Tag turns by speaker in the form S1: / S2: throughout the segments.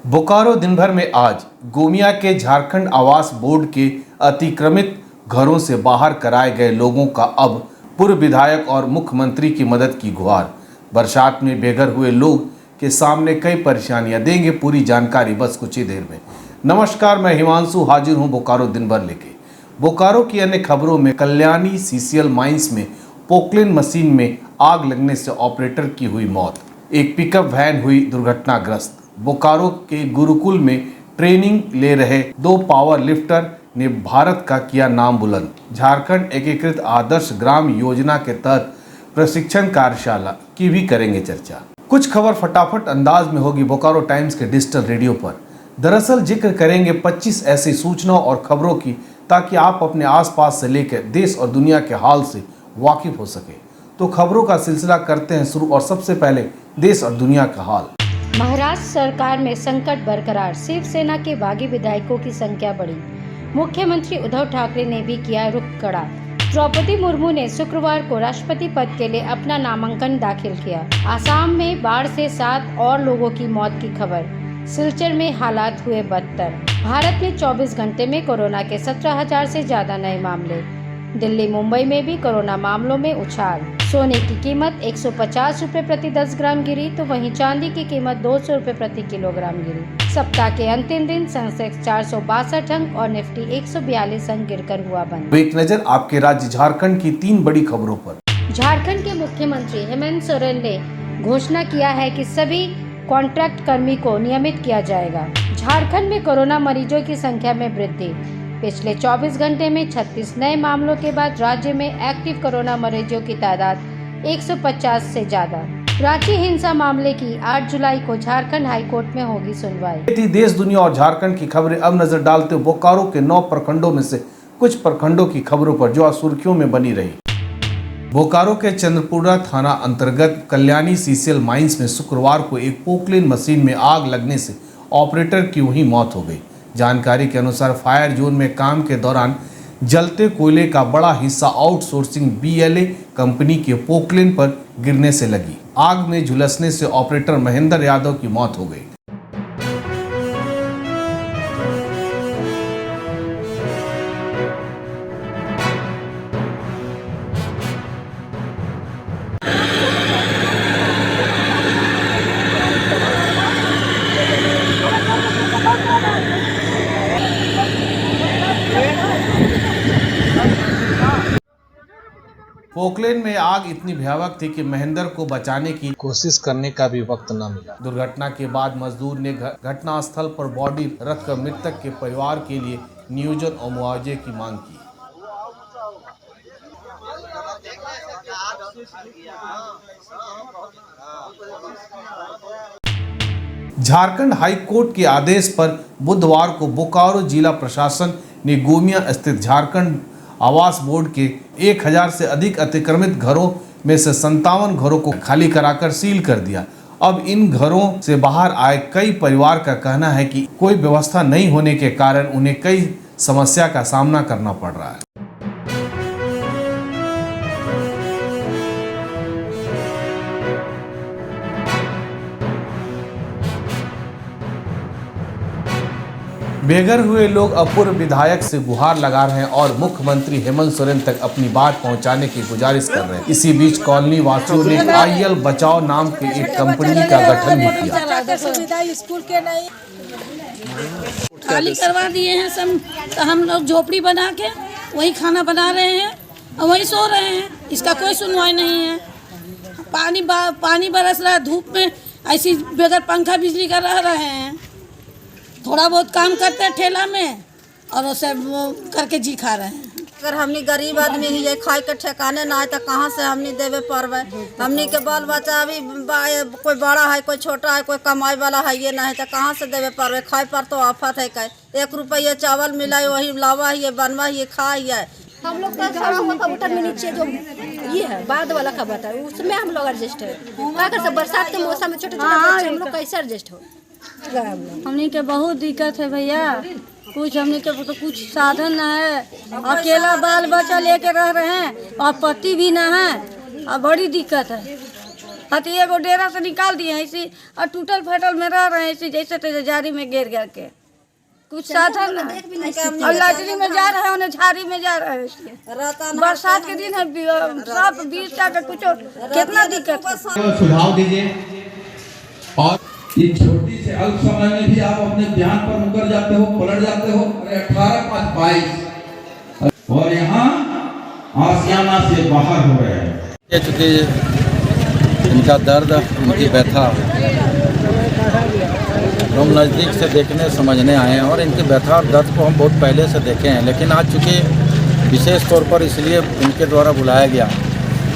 S1: बोकारो दिन भर में आज गोमिया के झारखंड आवास बोर्ड के अतिक्रमित घरों से बाहर कराए गए लोगों का अब पूर्व विधायक और मुख्यमंत्री की मदद की गुहार। बरसात में बेघर हुए लोग के सामने कई परेशानियां, देंगे पूरी जानकारी बस कुछ ही देर में। नमस्कार, मैं हिमांशु हाजिर हूं बोकारो दिन भर लेके। बोकारो की अन्य खबरों में कल्याणी सीसीएल माइंस में पोकलेन मशीन में आग लगने से ऑपरेटर की हुई मौत। एक पिकअप वैन हुई दुर्घटनाग्रस्त। बोकारो के गुरुकुल में ट्रेनिंग ले रहे 2 पावर लिफ्टर ने भारत का किया नाम बुलंद। झारखंड एकीकृत आदर्श ग्राम योजना के तहत प्रशिक्षण कार्यशाला की भी करेंगे चर्चा। कुछ खबर फटाफट अंदाज में होगी बोकारो टाइम्स के डिजिटल रेडियो पर। दरअसल जिक्र करेंगे 25 ऐसी सूचनाओं और खबरों की, ताकि आप अपने आसपास से लेकर देश और दुनिया के हाल से वाकिफ हो सके। तो खबरों का सिलसिला करते हैं शुरू, और सबसे पहले देश और दुनिया का हाल।
S2: महाराष्ट्र सरकार में संकट बरकरार, शिवसेना के बागी विधायकों की संख्या बढ़ी। मुख्यमंत्री उद्धव ठाकरे ने भी किया रुख कड़ा। द्रौपदी मुर्मू ने शुक्रवार को राष्ट्रपति पद के लिए अपना नामांकन दाखिल किया। आसाम में बाढ़ से 7 और लोगों की मौत की खबर। सिलचर में हालात हुए बदतर। भारत में 24 घंटे में कोरोना के 17,000 से ज्यादा नए मामले। दिल्ली मुंबई में भी कोरोना मामलों में उछाल। सोने की कीमत 150 रुपए प्रति 10 ग्राम गिरी, तो वहीं चांदी की कीमत 200 रुपए प्रति किलोग्राम गिरी। सप्ताह के अंतिम दिन सेंसेक्स 462 अंक और निफ्टी 142 अंक गिरकर हुआ बंद।
S1: एक नजर आपके राज्य झारखंड की 3 बड़ी खबरों पर।
S2: झारखंड के मुख्यमंत्री हेमंत सोरेन ने घोषणा किया है कि सभी कॉन्ट्रैक्ट कर्मी को नियमित किया जाएगा। झारखंड में कोरोना मरीजों की संख्या में वृद्धि। पिछले 24 घंटे में 36 नए मामलों के बाद राज्य में एक्टिव कोरोना मरीजों की तादाद 150 से ज्यादा। रांची हिंसा मामले की 8 जुलाई को झारखंड हाईकोर्ट में होगी सुनवाई।
S1: देश, दुनिया और झारखंड की खबरें अब नजर डालते हुए बोकारो के 9 प्रखंडों में से कुछ प्रखंडों की खबरों पर, जो आज सुर्खियों में बनी रही। बोकारो के चंद्रपुरा थाना अंतर्गत कल्याणी सीसीएल माइंस में शुक्रवार को एक पोकलेन मशीन में आग लगने से ऑपरेटर की वहीं मौत हो गई। जानकारी के अनुसार फायर जोन में काम के दौरान जलते कोयले का बड़ा हिस्सा आउटसोर्सिंग BLA कंपनी के पोकलेन पर गिरने से लगी। आग में झुलसने से ऑपरेटर महेंद्र यादव की मौत हो गई। पोकलेन में आग इतनी भयावह थी कि महेंद्र को बचाने की कोशिश करने का भी वक्त न मिला। दुर्घटना के बाद मजदूर ने घटना स्थल पर बॉडी रखकर मृतक के परिवार के लिए नियोजन और मुआवजे की मांग की। झारखंड हाई कोर्ट के आदेश पर बुधवार को बोकारो जिला प्रशासन ने गोमिया स्थित झारखंड आवास बोर्ड के 1000 से अधिक अतिक्रमित घरों में से 57 घरों को खाली कराकर सील कर दिया। अब इन घरों से बाहर आए कई परिवार का कहना है कि कोई व्यवस्था नहीं होने के कारण उन्हें कई समस्या का सामना करना पड़ रहा है। बेघर हुए लोग अपूर्व विधायक से गुहार लगा रहे हैं और मुख्यमंत्री हेमंत सोरेन तक अपनी बात पहुंचाने की गुजारिश कर रहे हैं। इसी बीच कॉलोनी वासियों ने IL बचाओ नाम की एक कंपनी का गठन भी किया।
S3: सुविधा स्कूल के नहीं खाली करवा दिए हैं सब, तो हम लोग झोपड़ी बना के वही खाना बना रहे हैं और वही सो रहे हैं। इसका कोई सुनवाई नहीं है। पानी बरस रहा है, धूप में ऐसी बगैर पंखा बिजली का रह रहे हैं। थोड़ा बहुत काम करते हैं ठेला में और उसे करके जी खा रहे हैं।
S4: अगर हमनी गरीब आदमी ही खाए के ठेकाने ना है तो कहाँ से हमनी देवे पड़वे। हमनी के बाल बच्चा अभी कोई बड़ा है, कोई छोटा है, कोई कमाई वाला है ये नहीं, तो कहाँ से देवे पड़वे। खाए पर तो आफत है। 1 रुपये चावल मिला है, वही लावा है, बनवा है, खा है।
S5: हम लोग का खड़ा हुआ कबूतर में नीचे जो ये है बाद वाला कबूतर, उसमें हम लोग एडजस्ट है। क्या कर सकते, बरसात के मौसम में छोटे छोटे बच्चे हम लोग कैसे एडजस्ट हो।
S3: हमनी के बहुत दिक्कत है भैया। कुछ हमने के तो कुछ साधन न है, अकेला बाल बच्चा लेके रह रहे हैं और पति भी न है और बड़ी दिक्कत है। हती एगो डेरा से निकाल दिए हैं इसी और टूटल फटल में रह रहे हैं इसी जैसे तैसे झाड़ी में गिर गिर के कुछ साधन नहीं और लैटरिन में जा रहे हैं उन्हें झाड़ी में जा रहे हैं इसलिए बरसात के दिन है सब बीस का कुछ कितना दिक्कत है।
S6: सुझाव दीजिए और ये छोटी से अल्प समय में भी आप अपने ध्यान पर मुकर जाते हो, पलट जाते हो। अरे 18/5 और यहाँ आसियाना से बाहर हो रहे हैं।
S7: चूँकि इनका दर्द, इनकी व्यथा हम नज़दीक से देखने समझने आए हैं और इनकी व्यथा और दर्द को हम बहुत पहले से देखे हैं, लेकिन आज चूँकि विशेष तौर पर इसलिए इनके द्वारा बुलाया गया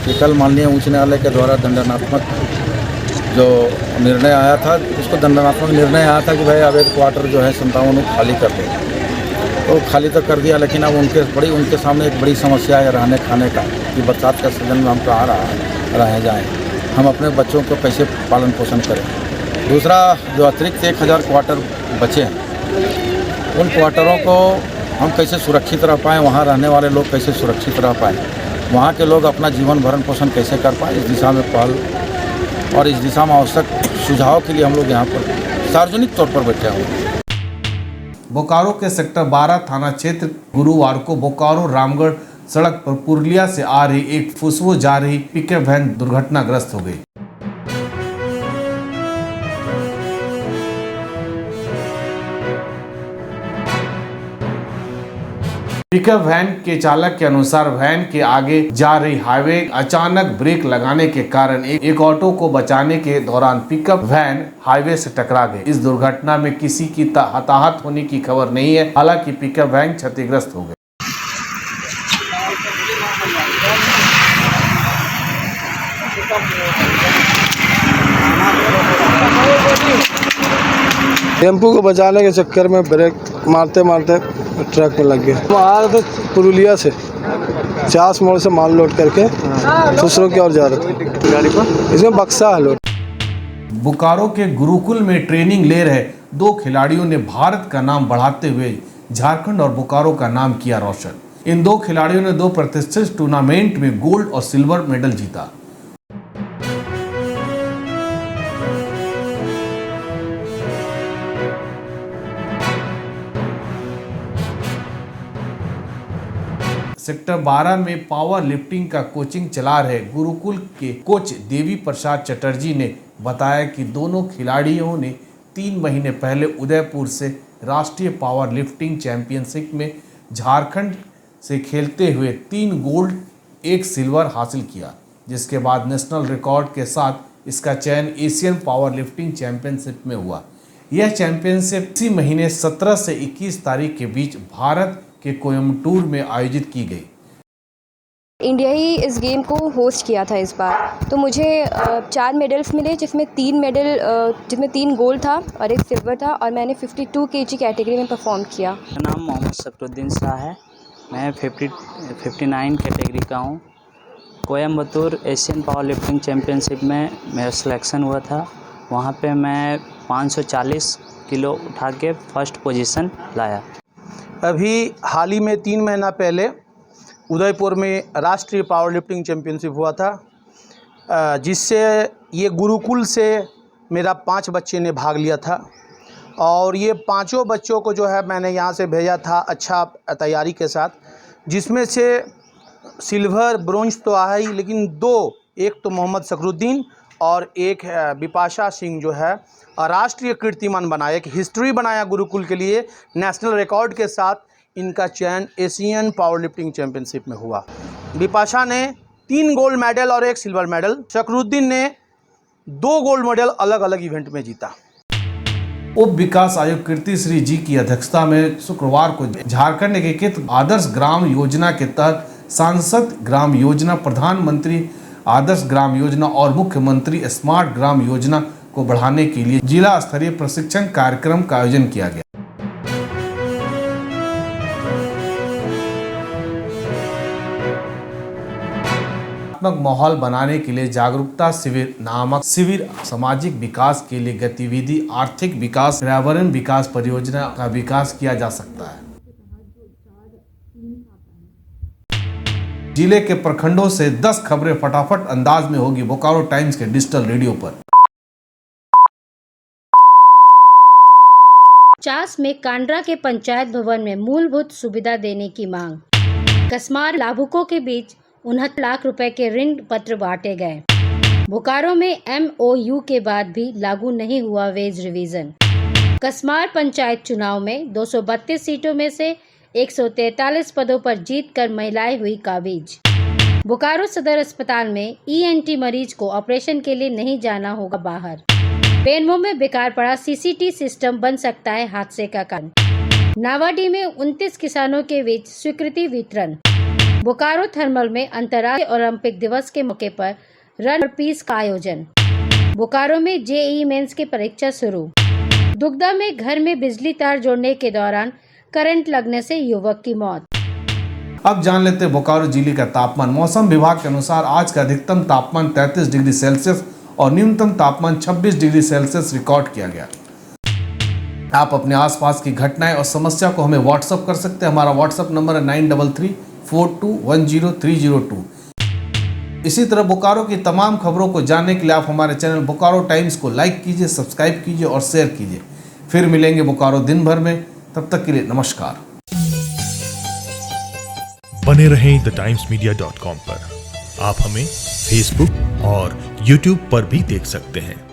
S7: कि कल माननीय उच्च न्यायालय के द्वारा दंडात्मक जो निर्णय आया था, उसको दंडात्मक निर्णय आया था कि भाई अवैध क्वार्टर जो है 57 खाली कर दो, तो खाली तो कर दिया, लेकिन अब उनके सामने एक बड़ी समस्या है रहने खाने का कि बरसात का सीजन में हम कहाँ रह जाएँ, हम अपने बच्चों को कैसे पालन पोषण करें। दूसरा, जो अतिरिक्त 1000 क्वार्टर बचे हैं उन क्वार्टरों को हम कैसे सुरक्षित रह पाएँ, वहाँ रहने वाले लोग कैसे सुरक्षित रह पाएँ, वहाँ के लोग अपना जीवन भरण पोषण कैसे कर पाएँ, इस दिशा में पहल और इस दिशा में आवश्यक सुझाव के लिए हम लोग यहाँ पर सार्वजनिक तौर पर बैठे हुए हैं।
S1: बोकारो के सेक्टर 12 थाना क्षेत्र गुरुवार को बोकारो रामगढ़ सड़क पर पुरुलिया से आ रही एक फुसवो जा रही पिकअप वैन दुर्घटनाग्रस्त हो गई। पिकअप वैन के चालक के अनुसार वैन के आगे जा रही हाईवे अचानक ब्रेक लगाने के कारण एक ऑटो को बचाने के दौरान पिकअप वैन हाईवे से टकरा गई। इस दुर्घटना में किसी की हताहत होने की खबर नहीं है, हालांकि पिकअप वैन क्षतिग्रस्त हो गई।
S8: टेम्पू को बचाने के चक्कर में ब्रेक मारते मारते ट्रक में लग गए। हम आ रहे थे पुरुलिया से, 50 मोड़ से माल लोड करके दूसरों की ओर जा रहे थे गाड़ी पर, इसमें बक्सा है लोड।
S1: बोकारो के गुरुकुल में ट्रेनिंग ले रहे 2 खिलाड़ियों ने भारत का नाम बढ़ाते हुए झारखंड और बोकारो का नाम किया रोशन। इन 2 खिलाड़ियों ने 2 प्रतिष्ठित टूर्नामेंट में गोल्ड और सिल्वर मेडल जीता। सेक्टर 12 में पावर लिफ्टिंग का कोचिंग चला रहे गुरुकुल के कोच देवी प्रसाद चटर्जी ने बताया कि दोनों खिलाड़ियों ने 3 महीने पहले उदयपुर से राष्ट्रीय पावर लिफ्टिंग चैंपियनशिप में झारखंड से खेलते हुए 3 गोल्ड 1 सिल्वर हासिल किया, जिसके बाद नेशनल रिकॉर्ड के साथ इसका चयन एशियन पावर लिफ्टिंग चैंपियनशिप में हुआ। यह चैंपियनशिप इसी महीने 17 से 21 तारीख के बीच भारत के कोयम्बटूर में आयोजित की गई।
S9: इंडिया ही इस गेम को होस्ट किया था इस बार, तो मुझे 4 मेडल्स मिले, जिसमें 3 गोल्ड था और 1 सिल्वर था, और मैंने 52 kg कैटेगरी में परफॉर्म किया।
S10: मेरा नाम मोहम्मद सफरुद्दीन शाह है, मैं 59 कैटेगरी का हूँ। Coimbatore Asian power lifting championship में मेरा सिलेक्शन हुआ था, वहाँ पे मैं 540 किलो उठा के फर्स्ट पोजीशन लाया।
S11: अभी हाल ही में 3 महीना पहले उदयपुर में राष्ट्रीय पावर लिफ्टिंग चैम्पियनशिप हुआ था, जिससे ये गुरुकुल से मेरा 5 बच्चे ने भाग लिया था, और ये 5 बच्चों को जो है मैंने यहाँ से भेजा था अच्छा तैयारी के साथ, जिसमें से सिल्वर ब्रोंज तो आया ही, लेकिन 2, एक तो मोहम्मद सफरुद्दीन और एक बिपाशा सिंह जो है राष्ट्रीय कीर्तिमान बनाया, एक हिस्ट्री बनाया गुरुकुल के लिए। नेशनल रिकॉर्ड के साथ इनका चयन एशियन पावर लिफ्टिंग चैंपियनशिप में हुआ। बिपाशा ने 3 गोल्ड मेडल और 1 सिल्वर मेडल, सफरुद्दीन ने 2 गोल्ड मेडल अलग अलग इवेंट में जीता।
S1: उप विकास आयुक्त कीर्ति श्री जी की अध्यक्षता में शुक्रवार को झारखंड एकीकृत आदर्श ग्राम योजना के तहत सांसद ग्राम योजना, प्रधानमंत्री आदर्श ग्राम योजना और मुख्यमंत्री स्मार्ट ग्राम योजना को बढ़ाने के लिए जिला स्तरीय प्रशिक्षण कार्यक्रम का आयोजन किया गया। माहौल बनाने के लिए जागरूकता शिविर नामक शिविर सामाजिक विकास के लिए गतिविधि, आर्थिक विकास, पर्यावरण विकास परियोजना का विकास किया जा सकता है। जिले के प्रखंडों से 10 खबरें फटाफट अंदाज में होगी बोकारो टाइम्स के डिजिटल रेडियो पर।
S2: चास में कांड्रा के पंचायत भवन में मूलभूत सुविधा देने की मांग। कसमार लाभुकों के बीच 69 लाख रुपए के ऋण पत्र बांटे गए। बोकारो में MOU के बाद भी लागू नहीं हुआ वेज रिवीजन। कसमार पंचायत चुनाव में 232 सीटों में से 143 पदों पर जीतकर महिलाएं हुई काबिज। बोकारो सदर अस्पताल में ENT मरीज को ऑपरेशन के लिए नहीं जाना होगा बाहर। पेनमो में बेकार पड़ा CCT सिस्टम बन सकता है हादसे का कारण। नावाडी में 29 किसानों के बीच स्वीकृति वितरण। बोकारो थर्मल में अंतर्राष्ट्रीय ओलंपिक दिवस के मौके पर रन फॉर पीस का आयोजन। बोकारो में JEE मेंस की परीक्षा शुरू। दुगदा में घर में बिजली तार जोड़ने के दौरान करंट लगने से युवक की मौत।
S1: अब जान लेते हैं बोकारो जिले का तापमान। मौसम विभाग के अनुसार आज का अधिकतम तापमान 33 डिग्री सेल्सियस और न्यूनतम तापमान 26 डिग्री सेल्सियस रिकॉर्ड किया गया। आप अपने आसपास की घटनाएं और समस्या को हमें व्हाट्सएप कर सकते हैं। हमारा व्हाट्सएप नंबर है 9334210302। इसी तरह बोकारो की तमाम खबरों को जानने के लिए आप हमारे चैनल बोकारो टाइम्स को लाइक कीजिए, सब्सक्राइब कीजिए और शेयर कीजिए। फिर मिलेंगे बोकारो दिन भर में, तब तक के लिए नमस्कार।
S12: बने रहें TheTimesMedia.com पर। आप हमें Facebook और YouTube पर भी देख सकते हैं।